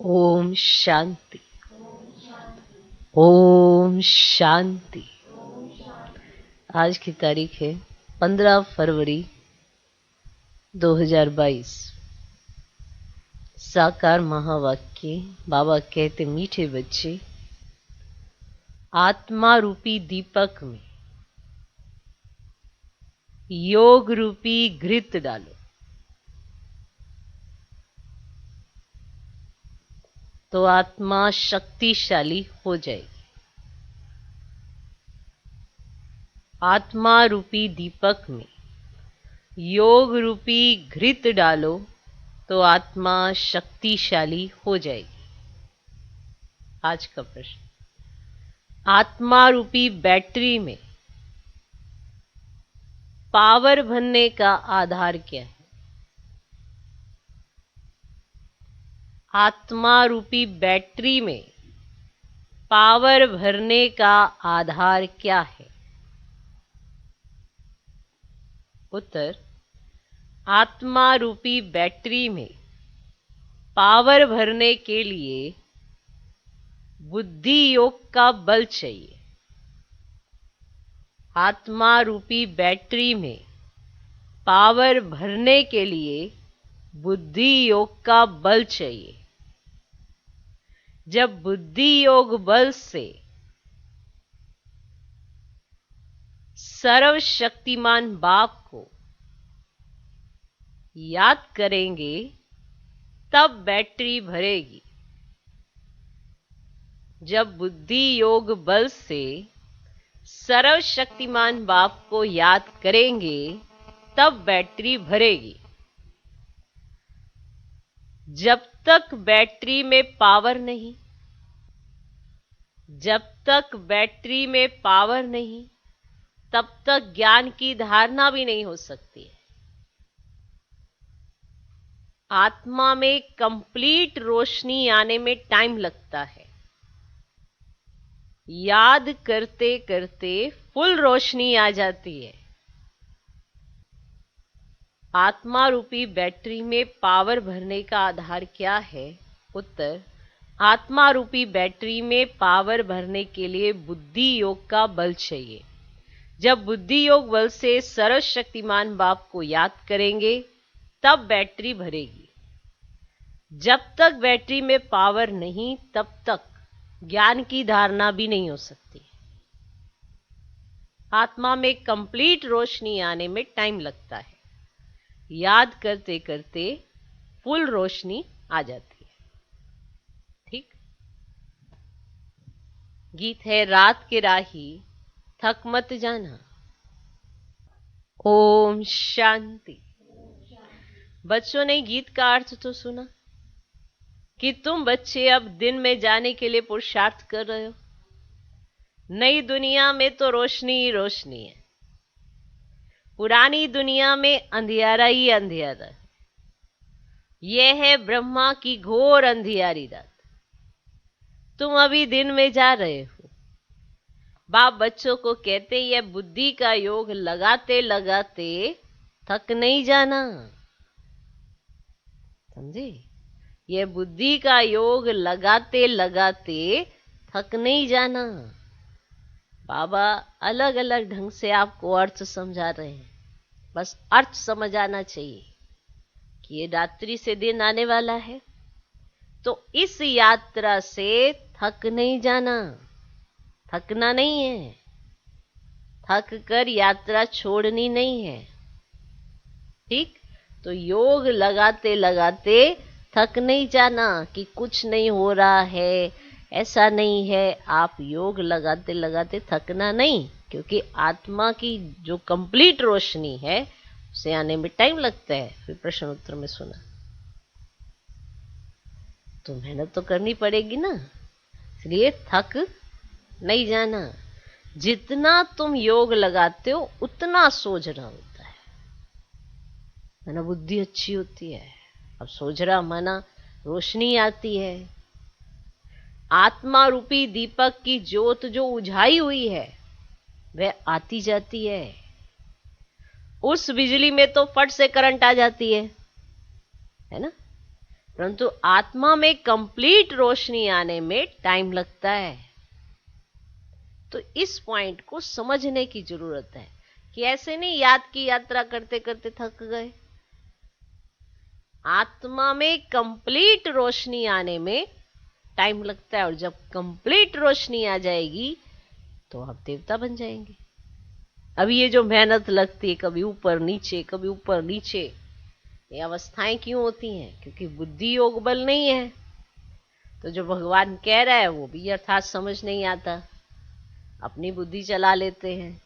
ओम शांति। ओम शांति। आज की तारीख है 15 फरवरी 2022। साकार महावाक्य। बाबा कहते, मीठे बच्चे, आत्मा रूपी दीपक में योग रूपी घृत डालो तो आत्मा शक्तिशाली हो जाएगी। आत्मा रूपी दीपक में योग रूपी घृत डालो तो आत्मा शक्तिशाली हो जाएगी। आज का प्रश्न, आत्मा रूपी बैटरी में पावर भरने का आधार क्या है? आत्मा रूपी बैटरी में पावर भरने का आधार क्या है? उत्तर, आत्मा रूपी बैटरी में पावर भरने के लिए बुद्धि योग का बल चाहिए। आत्मा रूपी बैटरी में पावर भरने के लिए बुद्धि योग का बल चाहिए। जब बुद्धि योग बल से सर्वशक्तिमान बाप को याद करेंगे तब बैटरी भरेगी। जब बुद्धि योग बल से सर्वशक्तिमान बाप को याद करेंगे तब बैटरी भरेगी। जब तक बैटरी में पावर नहीं, जब तक बैटरी में पावर नहीं, तब तक ज्ञान की धारणा भी नहीं हो सकती है। आत्मा में कंप्लीट रोशनी आने में टाइम लगता है। याद करते करते फुल रोशनी आ जाती है। आत्मा रूपी बैटरी में पावर भरने का आधार क्या है? उत्तर, आत्मा रूपी बैटरी में पावर भरने के लिए बुद्धि योग का बल चाहिए। जब बुद्धि योग बल से सर्वशक्तिमान बाप को याद करेंगे तब बैटरी भरेगी। जब तक बैटरी में पावर नहीं, तब तक ज्ञान की धारणा भी नहीं हो सकती। आत्मा में कंप्लीट रोशनी आने में टाइम लगता है। याद करते करते फुल रोशनी आ जाती है। ठीक। गीत है, रात के राही थक मत जाना। ओम शांति। बच्चों ने गीत का अर्थ तो सुना कि तुम बच्चे अब दिन में जाने के लिए पुरुषार्थ कर रहे हो। नई दुनिया में तो रोशनी ही रोशनी है, पुरानी दुनिया में अंधियारा ही अंधियारा है। यह है ब्रह्मा की घोर अंधियारी रात। तुम अभी दिन में जा रहे हो। बाप बच्चों को कहते, यह बुद्धि का योग लगाते लगाते थक नहीं जाना। समझे? यह बुद्धि का योग लगाते लगाते थक नहीं जाना। बाबा अलग अलग ढंग से आपको अर्थ समझा रहे हैं। बस अर्थ समझ आना चाहिए कि ये रात्रि से दिन आने वाला है, तो इस यात्रा से थक नहीं जाना। थकना नहीं है, थक कर यात्रा छोड़नी नहीं है। ठीक। तो योग लगाते लगाते थक नहीं जाना कि कुछ नहीं हो रहा है, ऐसा नहीं है। आप योग लगाते लगाते थकना नहीं, क्योंकि आत्मा की जो कंप्लीट रोशनी है उसे आने में टाइम लगता है। फिर प्रश्न उत्तर में सुना, तो मेहनत तो करनी पड़ेगी ना, इसलिए थक नहीं जाना। जितना तुम योग लगाते हो उतना सोचना होता है ना, बुद्धि अच्छी होती है। अब सोचरा माना रोशनी आती है। आत्मा रूपी दीपक की ज्योत जो उझाई हुई है वह आती जाती है। उस बिजली में तो फट से करंट आ जाती है ना। परंतु आत्मा में कंप्लीट रोशनी आने में टाइम लगता है। तो इस पॉइंट को समझने की जरूरत है कि ऐसे नहीं याद की यात्रा करते करते थक गए। आत्मा में कंप्लीट रोशनी आने में टाइम लगता है, और जब कंप्लीट रोशनी आ जाएगी तो आप देवता बन जाएंगे। अभी ये जो मेहनत लगती है, कभी ऊपर नीचे कभी ऊपर नीचे, ये अवस्थाएं क्यों होती हैं? क्योंकि बुद्धि योग बल नहीं है। तो जो भगवान कह रहा है वो भी अर्थात समझ नहीं आता, अपनी बुद्धि चला लेते हैं।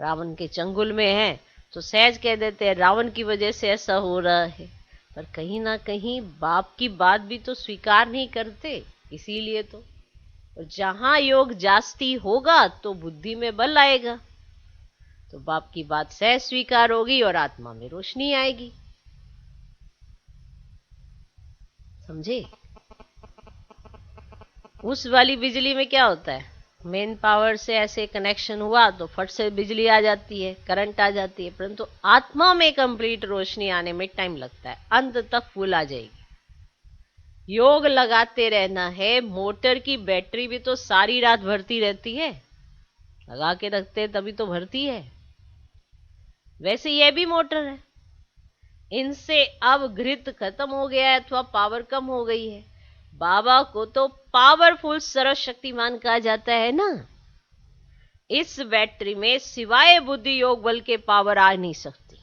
रावण के चंगुल में है तो सहज कह देते हैं रावण की वजह से ऐसा हो रहा है, पर कहीं ना कहीं बाप की बात भी तो स्वीकार नहीं करते। इसीलिए तो जहां योग जास्ती होगा तो बुद्धि में बल आएगा, तो बाप की बात सहज स्वीकार होगी और आत्मा में रोशनी आएगी। समझे? उस वाली बिजली में क्या होता है, मेन पावर से ऐसे कनेक्शन हुआ तो फट से बिजली आ जाती है, करंट आ जाती है। परंतु आत्मा में कंप्लीट रोशनी आने में टाइम लगता है, अंत तक फुल आ जाएगी। योग लगाते रहना है। मोटर की बैटरी भी तो सारी रात भरती रहती है, लगा के रखते हैं तभी तो भरती है। वैसे यह भी मोटर है, इनसे अब घृत खत्म हो गया है अथवा पावर कम हो गई है। बाबा को तो पावरफुल सर्वशक्तिमान कहा जाता है ना। इस बैटरी में सिवाय बुद्धि योग बल के पावर आ नहीं सकती।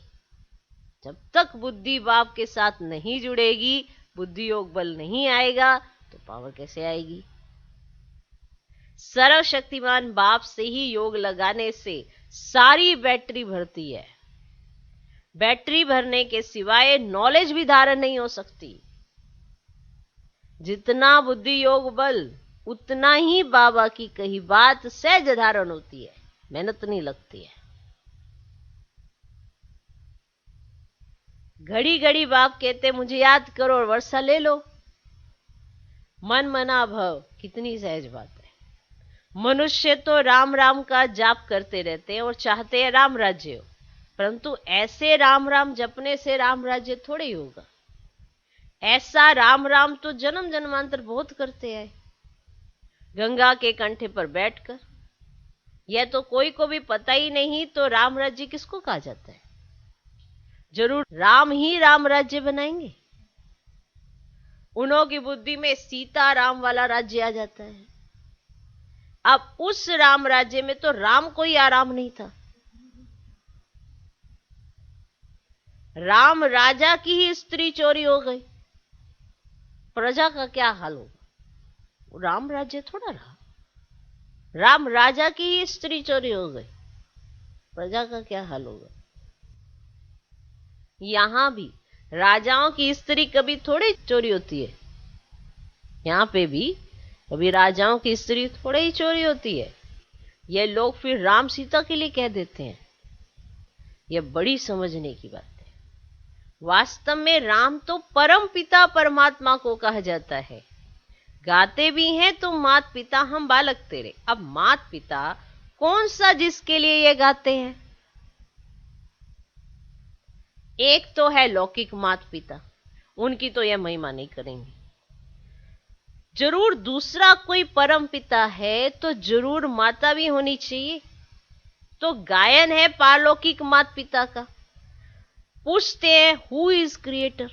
जब तक बुद्धि बाप के साथ नहीं जुड़ेगी, बुद्धि योग बल नहीं आएगा, तो पावर कैसे आएगी? सर्वशक्तिमान बाप से ही योग लगाने से सारी बैटरी भरती है। बैटरी भरने के सिवाय नॉलेज भी धारण नहीं हो सकती। जितना बुद्धि योग बल उतना ही बाबा की कही बात सहज धारण होती है, मेहनत नहीं लगती है। घड़ी घड़ी बाप कहते मुझे याद करो और वर्षा ले लो। मन मना भव, कितनी सहज बात है। मनुष्य तो राम राम का जाप करते रहते हैं और चाहते हैं राम राज्य हो, परंतु ऐसे राम राम जपने से राम राज्य थोड़े ही होगा। ऐसा राम राम तो जन्म जन्मांतर बहुत करते हैं, गंगा के कंठे पर बैठकर। यह तो कोई को भी पता ही नहीं, तो राम राज्य किसको कहा जाता है? जरूर राम ही राम राज्य बनाएंगे। उन्हों की बुद्धि में सीता राम वाला राज्य आ जाता है। अब उस राम राज्य में तो राम को ही आराम नहीं था। राम राजा की ही स्त्री चोरी हो गई, प्रजा का क्या हाल होगा? राम राज्य थोड़ा रहा। राम राजा की ही स्त्री चोरी हो गई, प्रजा का क्या हाल होगा? यहां भी राजाओं की स्त्री कभी थोड़ी चोरी होती है। यहां पे भी कभी राजाओं की स्त्री थोड़ी ही चोरी होती है। ये लोग फिर राम सीता के लिए कह देते हैं। यह बड़ी समझने की बात है। वास्तव में राम तो परम पिता परमात्मा को कहा जाता है। गाते भी हैं तो मात पिता हम बालक तेरे। अब मात पिता कौन सा जिसके लिए ये गाते हैं? एक तो है लौकिक मात पिता, उनकी तो यह महिमा नहीं करेंगे। जरूर दूसरा कोई परम पिता है तो जरूर माता भी होनी चाहिए। तो गायन है पारलौकिक मात पिता का। पूछते हैं हु इज क्रिएटर,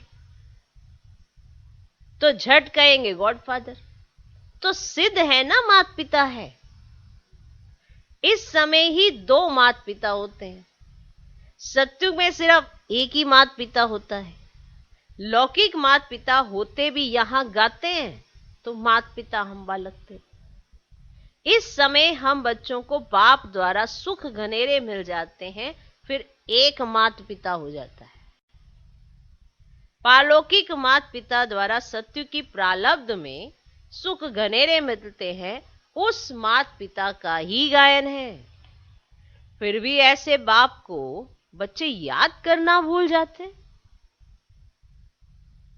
तो झट कहेंगे गॉड फादर। तो सिद्ध है ना मात पिता है। इस समय ही दो मात पिता होते हैं। सत्युग में सिर्फ एक ही मात पिता होता है। लौकिक मात पिता होते भी यहां गाते हैं तो मात पिता हम बालक थे। इस समय हम बच्चों को बाप द्वारा सुख घनेरे मिल जाते हैं, फिर एक मात पिता हो जाता है। पारलौकिक मात पिता द्वारा सत्य की प्रारब्ध में सुख घनेरे मिलते हैं, उस मात पिता का ही गायन है। फिर भी ऐसे बाप को बच्चे याद करना भूल जाते।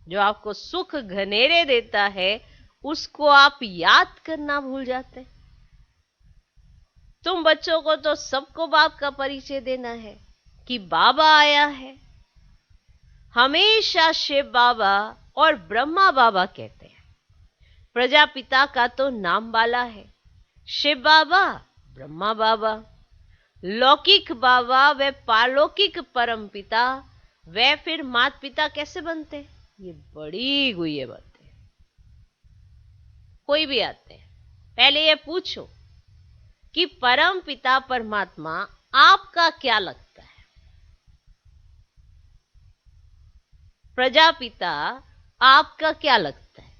जो आपको सुख घनेरे देता है उसको आप याद करना भूल जाते। तुम बच्चों को तो सबको बाप का परिचय देना है कि बाबा आया है। हमेशा शिव बाबा और ब्रह्मा बाबा कहते हैं। प्रजापिता का तो नाम बाला है, शिव बाबा, ब्रह्मा बाबा। लौकिक बाबा व पारलौकिक परम पिता वे फिर मात पिता कैसे बनते? ये बड़ी गुह्य बात है। कोई भी आते हैं, पहले ये पूछो कि परम पिता परमात्मा आपका क्या लगता है? प्रजापिता आपका क्या लगता है?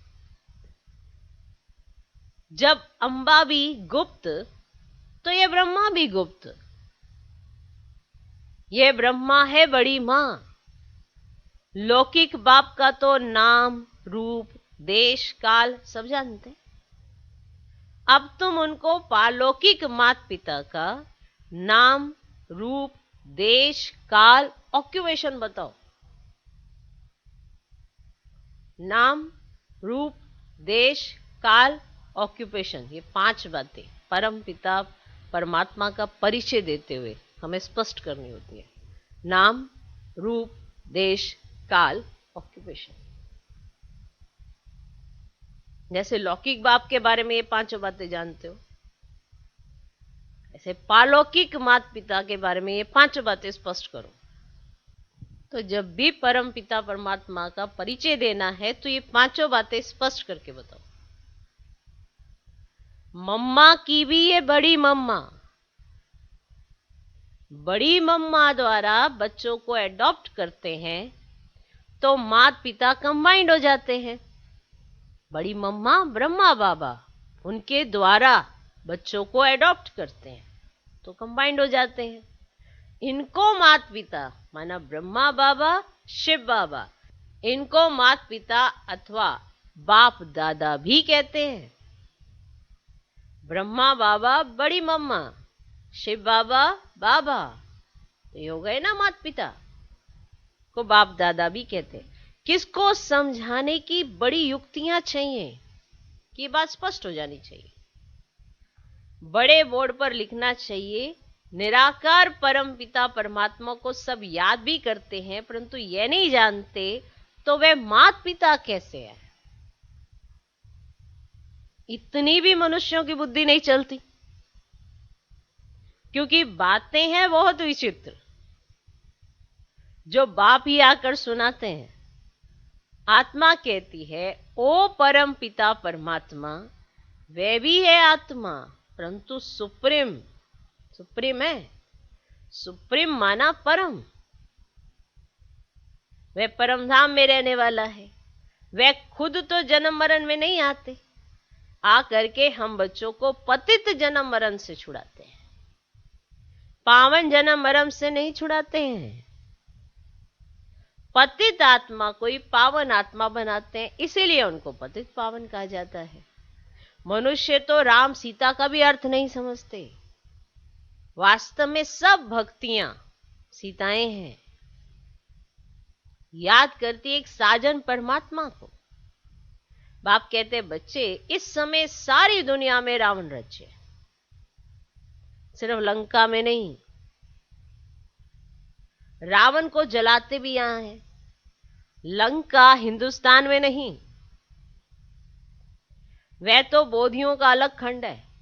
जब अंबा भी गुप्त, तो ये ब्रह्मा भी गुप्त। ये ब्रह्मा है बड़ी मां। लौकिक बाप का तो नाम, रूप, देश, काल सब जानते। अब तुम उनको पारलौकिक मात पिता का नाम, रूप, देश, काल, ऑक्यूपेशन बताओ। नाम, रूप, देश, काल, ऑक्यूपेशन, ये 5 बातें परम पिता परमात्मा का परिचय देते हुए हमें स्पष्ट करनी होती है। नाम, रूप, देश, काल, ऑक्यूपेशन। जैसे लौकिक बाप के बारे में ये 5 बातें जानते हो, ऐसे पारलौकिक माता पिता के बारे में ये 5 बातें स्पष्ट करो। तो जब भी परम पिता परमात्मा का परिचय देना है तो ये 5 बातें स्पष्ट करके बताओ। मम्मा की भी ये बड़ी मम्मा, बड़ी मम्मा द्वारा बच्चों को एडॉप्ट करते हैं तो माता पिता कंबाइंड हो जाते हैं। बड़ी मम्मा ब्रह्मा बाबा, उनके द्वारा बच्चों को एडॉप्ट करते हैं तो कंबाइंड हो जाते हैं। इनको माता पिता माना ब्रह्मा बाबा, शिव बाबा, इनको माता पिता अथवा बाप दादा भी कहते हैं। ब्रह्मा बाबा बड़ी मम्मा, शिव बाबा बाबा, तो ये हो गए ना माता पिता को बाप दादा भी कहते हैं। किसको समझाने की बड़ी युक्तियां चाहिए कि बात स्पष्ट हो जानी चाहिए। बड़े बोर्ड पर लिखना चाहिए, निराकार परम पिता परमात्मा को सब याद भी करते हैं परंतु ये नहीं जानते तो वे माता पिता कैसे है। इतनी भी मनुष्यों की बुद्धि नहीं चलती, क्योंकि बातें हैं बहुत विचित्र जो बाप ही आकर सुनाते हैं। आत्मा कहती है, ओ परम पिता परमात्मा, वे भी है आत्मा परंतु सुप्रीम। सुप्रीम है, सुप्रीम माना परम। वह परम धाम में रहने वाला है। वह खुद तो जन्म मरण में नहीं आते, आ करके हम बच्चों को पतित जन्म मरण से छुड़ाते हैं, पावन जन्म मरण से नहीं छुड़ाते हैं। पतित आत्मा को ही पावन आत्मा बनाते हैं, इसीलिए उनको पतित पावन कहा जाता है। मनुष्य तो राम सीता का भी अर्थ नहीं समझते। वास्तव में सब भक्तियां सीताएं हैं, याद करती एक साजन परमात्मा को। बाप कहते, बच्चे इस समय सारी दुनिया में रावण राज्य है, सिर्फ लंका में नहीं। रावण को जलाते भी यहां है, लंका हिंदुस्तान में नहीं, वह तो बोधियों का अलग खंड है।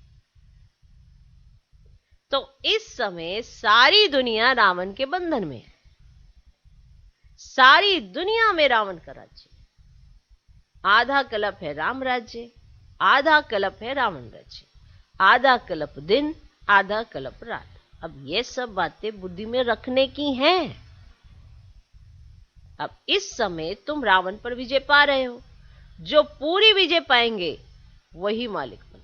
तो इस समय सारी दुनिया रावण के बंधन में है। सारी दुनिया में रावण का राज्य, आधा कल्प है राम राज्य, आधा कल्प है रावण राज्य, आधा कल्प दिन, आधा कल्प रात। अब ये सब बातें बुद्धि में रखने की हैं। अब इस समय तुम रावण पर विजय पा रहे हो, जो पूरी विजय पाएंगे वही मालिक बने।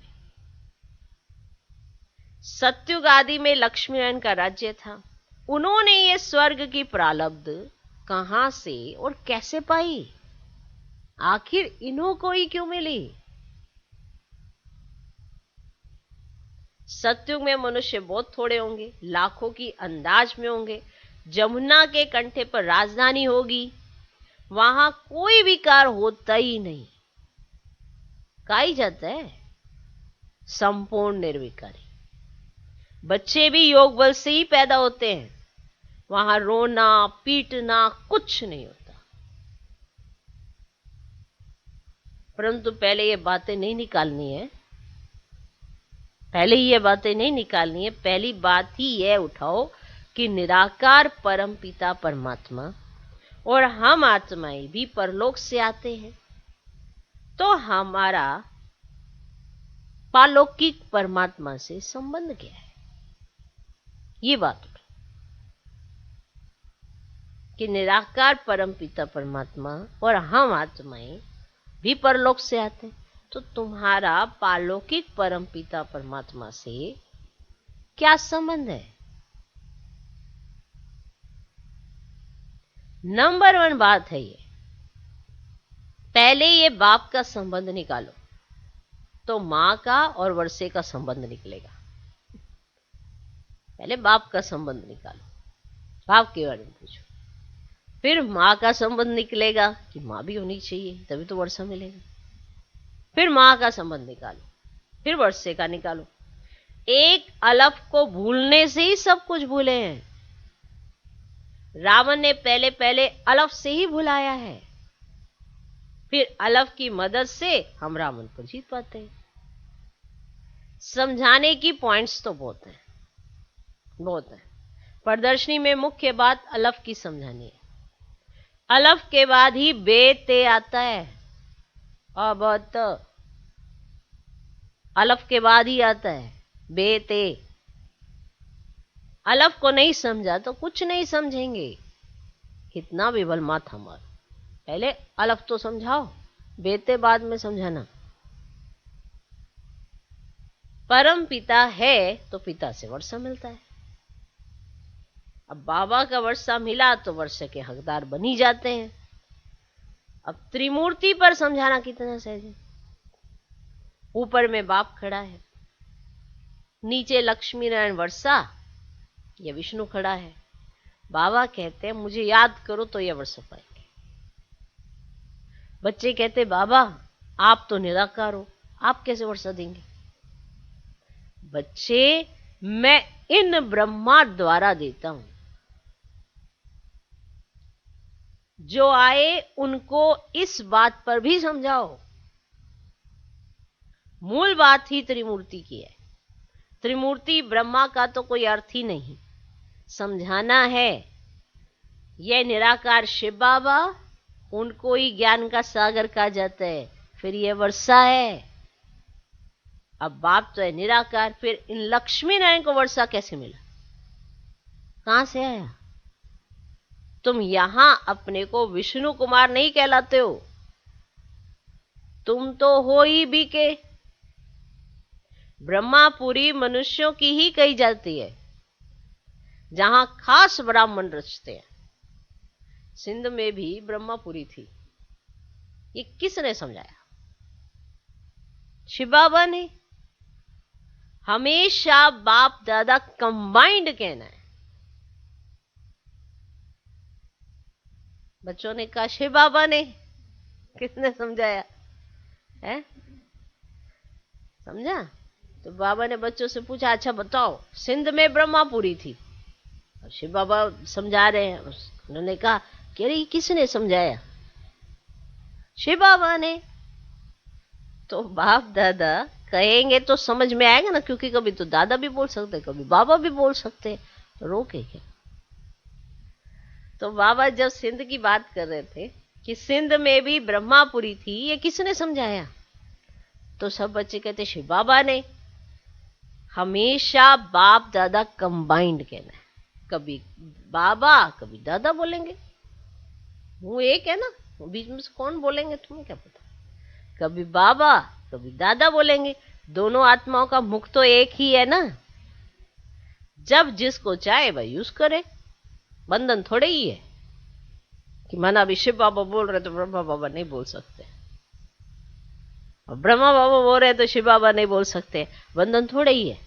सत्युग आदि में लक्ष्मी नारायण का राज्य था, उन्होंने ये स्वर्ग की प्रारब्ध कहां से और कैसे पाई? आखिर इन्हों को ही क्यों मिली? सत्युग में मनुष्य बहुत थोड़े होंगे, लाखों की अंदाज में होंगे। जमुना के कंठे पर राजधानी होगी, वहां कोई विकार होता ही नहीं। कहा ही जाता है संपूर्ण निर्विकारी। बच्चे भी योग बल से ही पैदा होते हैं, वहां रोना पीटना कुछ नहीं होता। परंतु पहले ये बातें नहीं निकालनी है, पहले ये बातें नहीं निकालनी है। पहली बात ही ये उठाओ कि निराकार परम पिता परमात्मा और हम आत्माएं भी परलोक से आते हैं, तो हमारा पालौकिक परमात्मा से संबंध क्या है? ये बात कि निराकार परम पिता परमात्मा और हम आत्माएं भी परलोक से आते हैं, तो तुम्हारा पालौकिक परम पिता परमात्मा से क्या संबंध है? नंबर 1 बात है ये, पहले ये बाप का संबंध निकालो तो मां का और वर्षे का संबंध निकलेगा। पहले बाप का संबंध निकालो, बाप के बारे में पूछो, फिर मां का संबंध निकलेगा कि मां भी होनी चाहिए तभी तो वर्षा मिलेगा। फिर मां का संबंध निकालो, फिर वर्षे का निकालो। एक अलफ को भूलने से ही सब कुछ भूले हैं। रावण ने पहले पहले अलफ से ही भुलाया है, फिर अलफ की मदद से हम रावण को जीत पाते हैं। समझाने की पॉइंट्स तो बहुत हैं, बहुत है। प्रदर्शनी में मुख्य बात अलफ की समझानी है। अलफ के बाद ही बे ते आता है, अब अलफ के बाद ही आता है बे ते। अलफ को नहीं समझा तो कुछ नहीं समझेंगे, कितना भी बल माथा मार। पहले अलफ तो समझाओ, बेते बाद में समझाना। परम पिता है तो पिता से वर्षा मिलता है। अब बाबा का वर्षा मिला तो वर्षा के हकदार बनी जाते हैं। अब त्रिमूर्ति पर समझाना कितना सहज है। ऊपर में बाप खड़ा है, नीचे लक्ष्मी नारायण वर्षा या विष्णु खड़ा है। बाबा कहते हैं मुझे याद करो तो यह वर्षा पाएंगे। बच्चे कहते बाबा आप तो निराकार हो, आप कैसे वर्षा देंगे? बच्चे मैं इन ब्रह्मा द्वारा देता हूं, जो आए उनको इस बात पर भी समझाओ। मूल बात ही त्रिमूर्ति की है। त्रिमूर्ति ब्रह्मा का तो कोई अर्थ ही नहीं, समझाना है। यह निराकार शिव बाबा, उनको ही ज्ञान का सागर कहा जाता है। फिर यह वर्षा है। अब बाप तो है निराकार, फिर इन लक्ष्मी नारायण को वर्षा कैसे मिला, कहां से आया? तुम यहां अपने को विष्णु कुमार नहीं कहलाते हो, तुम तो हो ही बीके। ब्रह्मापुरी मनुष्यों की ही कही जाती है, जहां खास ब्राह्मण रचते हैं। सिंध में भी ब्रह्मापुरी थी। ये किसने समझाया? शिव बाबा ने। हमेशा बाप दादा कंबाइंड कहना है। बच्चों ने कहा शिव बाबा ने, किसने समझाया है? समझा? तो बाबा ने बच्चों से पूछा अच्छा बताओ, सिंध में ब्रह्मापुरी थी। और शिव बाबा समझा रहे हैं। उन्होंने कहा कि अरे किसने समझाया? शिव बाबा ने। तो बाप दादा कहेंगे तो समझ में आएगा ना, क्योंकि कभी तो दादा भी बोल सकते, कभी बाबा भी बोल सकते, तो रोके क्या? तो बाबा जब सिंध की बात कर रहे थे कि सिंध में भी ब्रह्मापुरी थी, ये किसने समझाया? तो सब बच्चे कहते शिव बाबा ने। हमेशा बाप दादा कंबाइंड कहना है, कभी बाबा कभी दादा बोलेंगे। वो एक है ना, बीच में से कौन बोलेंगे तुम्हें क्या पता? कभी बाबा कभी दादा बोलेंगे। दोनों आत्माओं का मुख तो एक ही है ना। जब जिसको चाहे वह यूज करे, बंधन थोड़े ही है कि माना अभी शिव बाबा बोल रहे तो ब्रह्मा बाबा नहीं बोल सकते, और ब्रह्मा बाबा बोल रहे तो शिव बाबा नहीं बोल सकते। बंधन थोड़े ही है,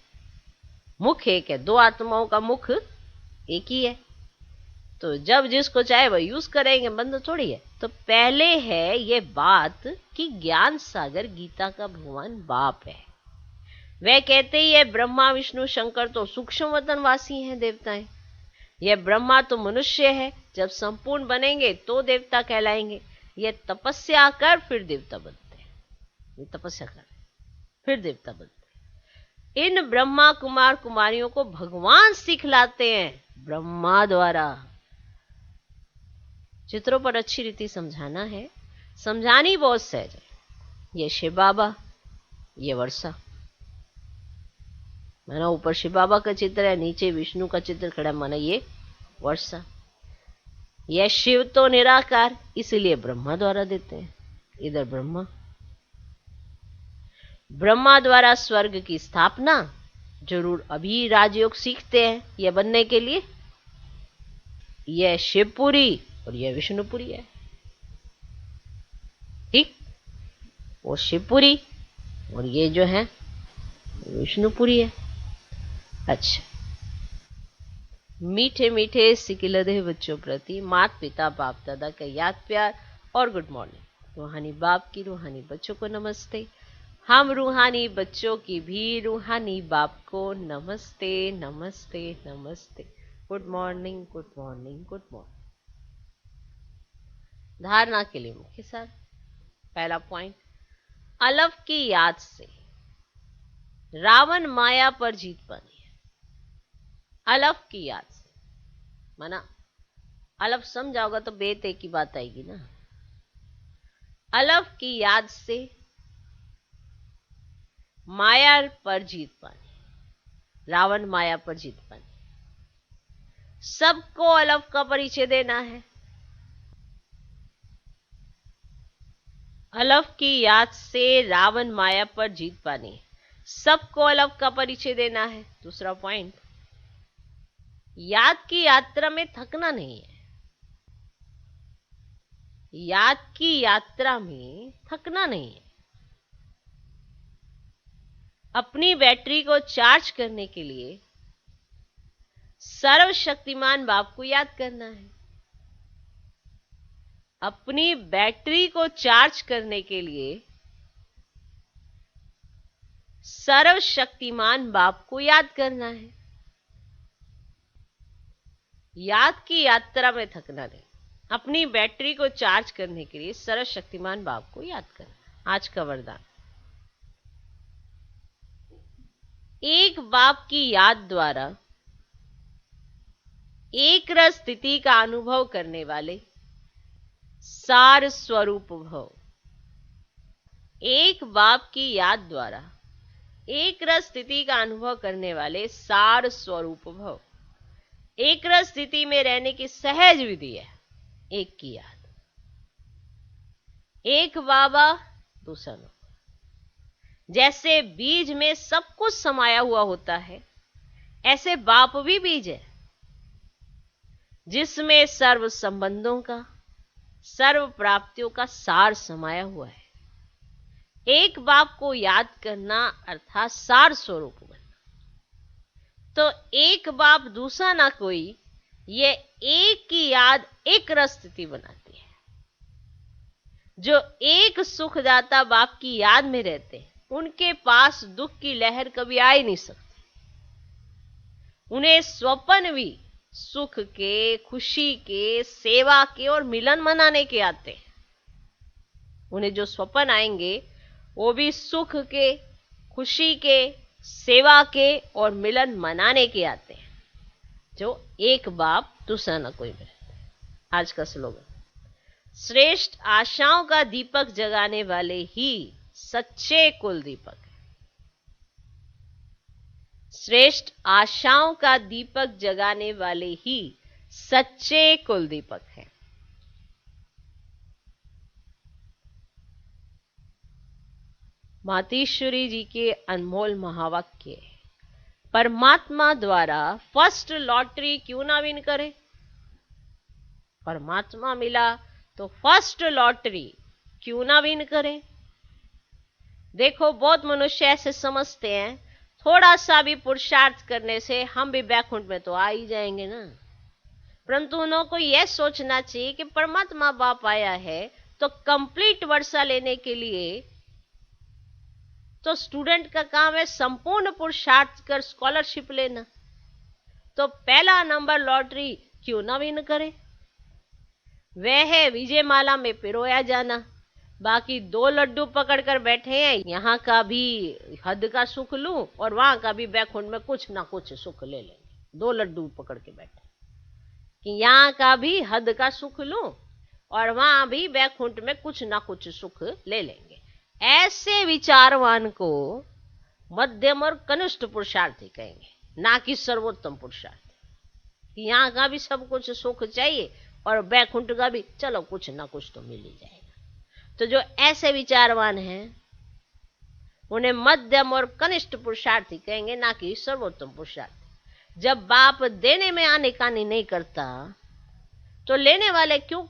मुख एक है। दो आत्माओं का मुख एक ही है, तो जब जिसको चाहे वह यूज करेंगे, बंधन थोड़ी है। तो पहले है ये बात कि ज्ञान सागर गीता का भगवान बाप है। वह कहते ही है ब्रह्मा विष्णु शंकर तो सूक्ष्म वतनवासी हैं, देवताएं। यह ब्रह्मा तो मनुष्य है, जब संपूर्ण बनेंगे तो देवता कहलाएंगे। यह तपस्या कर फिर देवता बनते हैं। ये तपस्या कर रहे, फिर देवता बनते। इन ब्रह्मा कुमार कुमारियों को भगवान सिखलाते हैं ब्रह्मा द्वारा। चित्रों पर अच्छी रीति समझाना है, समझानी बहुत सहज है। ये शिव बाबा, ये वर्षा, माना ऊपर शिव बाबा का चित्र है, नीचे विष्णु का चित्र खड़ा है, माना ये वर्षा। यह शिव तो निराकार, इसलिए ब्रह्मा द्वारा देते हैं। इधर ब्रह्मा द्वारा स्वर्ग की स्थापना, जरूर अभी राजयोग सीखते हैं यह बनने के लिए। यह शिवपुरी और यह विष्णुपुरी है, ठीक। वो शिवपुरी और ये जो है विष्णुपुरी है। अच्छा, मीठे मीठे सिकिलधे बच्चों प्रति माता पिता बाप दादा का याद प्यार और गुड मॉर्निंग। रूहानी बाप की रूहानी बच्चों को नमस्ते। हम रूहानी बच्चों की भी रूहानी बाप को नमस्ते नमस्ते नमस्ते। Good morning good morning good morning. धारणा के लिए मुख्य सार। पहला पॉइंट, अलफ की याद से रावण माया पर जीत पानी है। अलफ की याद से, माना अलफ समझाओगा तो बेते की बात आएगी ना। अलफ की याद से माया पर जीत पानी, रावण माया पर जीत पानी। सबको अलफ का परिचय देना है। अलफ की याद से रावण माया पर जीत पानी, सबको अलफ का परिचय देना है। दूसरा पॉइंट, याद की यात्रा में थकना नहीं है। याद की यात्रा में थकना नहीं है। अपनी बैटरी को चार्ज करने के लिए सर्वशक्तिमान बाप को याद करना है। अपनी बैटरी को चार्ज करने के लिए सर्वशक्तिमान बाप को याद करना है। याद की यात्रा में थकना नहीं, अपनी बैटरी को चार्ज करने के लिए सर्वशक्तिमान बाप को याद करना। आज का वरदान, एक बाप की याद द्वारा एक रस स्थिति का अनुभव करने वाले सार स्वरूप भव। एक बाप की याद द्वारा एक रस स्थिति का अनुभव करने वाले सार स्वरूप भव। एक रस स्थिति में रहने की सहज विधि है एक की याद। एक बाबा दूसरा नो। जैसे बीज में सब कुछ समाया हुआ होता है, ऐसे बाप भी बीज है जिसमें सर्व संबंधों का, सर्व प्राप्तियों का सार समाया हुआ है। एक बाप को याद करना अर्थात सार स्वरूप बनना। तो एक बाप दूसरा ना कोई, ये एक की याद एक रस स्थिति बनाती है। जो एक सुखदाता बाप की याद में रहते हैं, उनके पास दुख की लहर कभी आ ही नहीं सकती। उन्हें स्वप्न भी सुख के, खुशी के, सेवा के और मिलन मनाने के आते हैं। उन्हें जो स्वप्न आएंगे वो भी सुख के, खुशी के, सेवा के और मिलन मनाने के आते हैं। जो एक बाप दूसरा न कोई में। आज का स्लोगन, श्रेष्ठ आशाओं का दीपक जगाने वाले ही सच्चे कुल दीपक है। श्रेष्ठ आशाओं का दीपक जगाने वाले ही सच्चे कुल दीपक हैं। मातेश्वरी जी के अनमोल महावाक्य, परमात्मा द्वारा फर्स्ट लॉटरी क्यों ना विन करे। परमात्मा मिला तो फर्स्ट लॉटरी क्यों ना विन करे। देखो बहुत मनुष्य ऐसे समझते हैं थोड़ा सा भी पुरुषार्थ करने से हम भी बैकुंठ में तो आ ही जाएंगे ना। परंतु उन्हों को यह सोचना चाहिए कि परमात्मा बाप आया है तो कंप्लीट वर्षा लेने के लिए तो स्टूडेंट का काम है संपूर्ण पुरुषार्थ कर स्कॉलरशिप लेना। तो पहला नंबर लॉटरी क्यों ना विन करे। वह है विजयमाला में पिरोया जाना, बाकी 2 लड्डू पकड़ कर बैठे हैं, यहाँ का भी हद का सुख लूं और वहां का भी बैकुंठ में कुछ ना कुछ सुख ले लेंगे। 2 लड्डू पकड़ के बैठे कि यहाँ का भी हद का सुख लूं और वहां भी बैकुंठ में कुछ ना कुछ सुख ले लेंगे। ऐसे विचारवान को मध्यम और कनिष्ठ पुरुषार्थी कहेंगे, ना कि सर्वोत्तम पुरुषार्थी। यहाँ का भी सब कुछ सुख चाहिए और बैकुंठ का भी चलो कुछ ना कुछ तो मिल ही जाएगा। तो जो ऐसे विचारवान हैं उन्हें मध्यम और कनिष्ठ पुरुषार्थी कहेंगे, ना कि सर्वोत्तम पुरुषार्थी। जब बाप देने में आनेकानी नहीं करता तो लेने वाले क्यों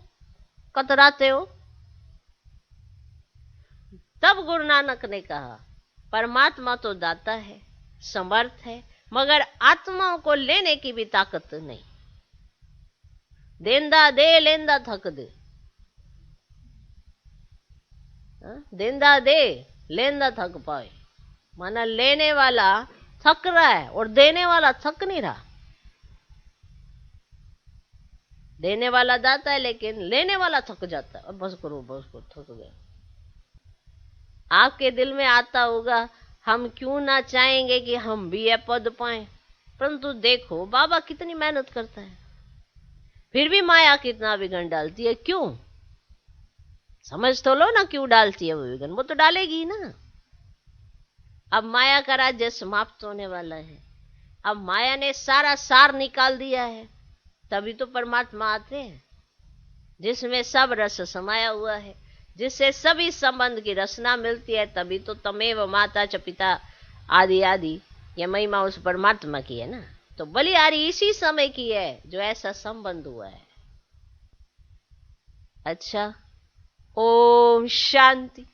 कतराते हो? तब गुरु नानक ने कहा परमात्मा तो दाता है, समर्थ है, मगर आत्माओं को लेने की भी ताकत नहीं। देंदा दे लेंदा थक दे, देंदा दे लेंदा थक पाए। माना लेने वाला थक रहा है और देने वाला थक नहीं रहा। देने वाला दाता है लेकिन लेने वाला थक जाता है। बस करो थक गए। आपके दिल में आता होगा हम क्यों ना चाहेंगे कि हम भी यह पद पाएं, परंतु देखो बाबा कितनी मेहनत करता है, फिर भी माया कितना विघन डालती है। क्यों? समझ तो लो ना क्यों डालती है वो विघन, वो तो डालेगी ना। अब माया का राज्य समाप्त होने वाला है, अब माया ने सारा सार निकाल दिया है, तभी तो परमात्मा आते हैं जिसमें सब रस समाया हुआ है, जिससे सभी संबंध की रचना मिलती है। तभी तो तमेव माता च पिता आदि आदि, यह महिमा उस परमात्मा की है ना। तो बलिहारी इसी समय की है जो ऐसा संबंध हुआ है। अच्छा, ओम शांति।